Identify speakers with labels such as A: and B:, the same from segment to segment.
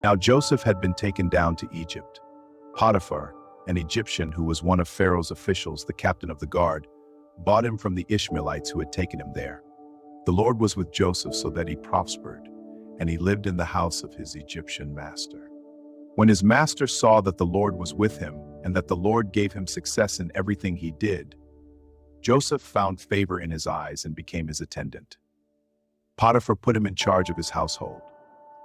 A: Now Joseph had been taken down to Egypt. Potiphar, an Egyptian who was one of Pharaoh's officials, the captain of the guard, bought him from the Ishmaelites who had taken him there. The Lord was with Joseph so that he prospered, and he lived in the house of his Egyptian master. When his master saw that the Lord was with him and that the Lord gave him success in everything he did, Joseph found favor in his eyes and became his attendant. Potiphar put him in charge of his household,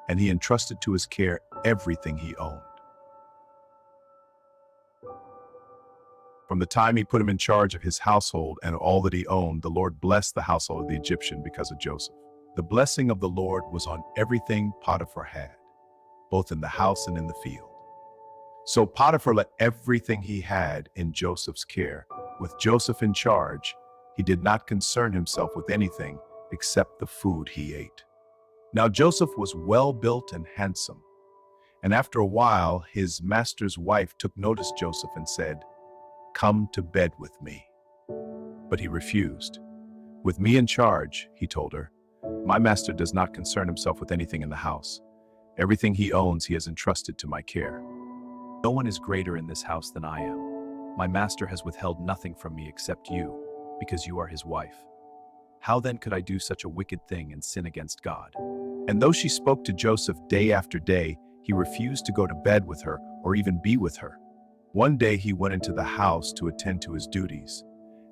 A: and he entrusted to his care everything he owned. From the time he put him in charge of his household and all that he owned, the Lord blessed the household of the Egyptian because of Joseph. The blessing of the Lord was on everything Potiphar had, both in the house and in the field. So Potiphar let everything he had in Joseph's care. With Joseph in charge, he did not concern himself with anything except the food he ate. Now Joseph was well built and handsome, and after a while his master's wife took notice of Joseph and said, "Come to bed with me." But he refused. "With me in charge," he told her, "my master does not concern himself with anything in the house. Everything he owns he has entrusted to my care. No one is greater in this house than I am. My master has withheld nothing from me except you, because you are his wife. How then could I do such a wicked thing and sin against God?" And though she spoke to Joseph day after day, he refused to go to bed with her or even be with her. One day he went into the house to attend to his duties,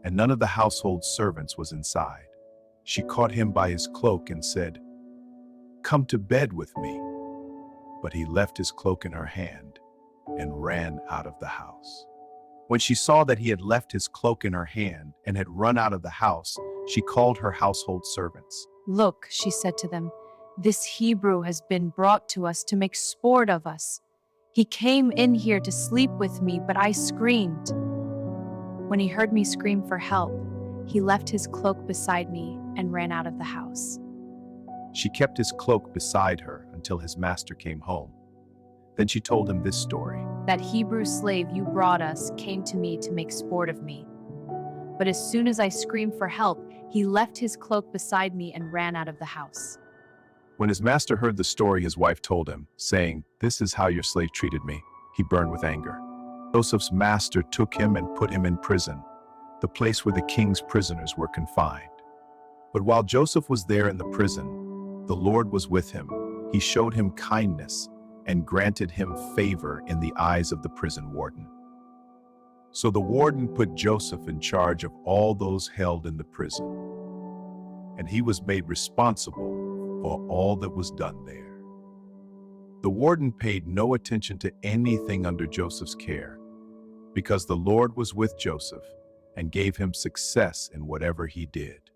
A: and none of the household servants was inside. She caught him by his cloak and said, "Come to bed with me." But he left his cloak in her hand and ran out of the house. When she saw that he had left his cloak in her hand and had run out of the house, she called her household servants.
B: "Look," she said to them, "this Hebrew has been brought to us to make sport of us. He came in here to sleep with me, but I screamed. When he heard me scream for help, he left his cloak beside me and ran out of the house."
A: She kept his cloak beside her until his master came home. Then she told him this story.
B: "That Hebrew slave you brought us came to me to make sport of me. But as soon as I screamed for help, he left his cloak beside me and ran out of the house."
A: When his master heard the story his wife told him, saying, "This is how your slave treated me," he burned with anger. Joseph's master took him and put him in prison, the place where the king's prisoners were confined. But while Joseph was there in the prison, the Lord was with him. He showed him kindness and granted him favor in the eyes of the prison warden. So the warden put Joseph in charge of all those held in the prison, and he was made responsible for all that was done there. The warden paid no attention to anything under Joseph's care, because the Lord was with Joseph and gave him success in whatever he did.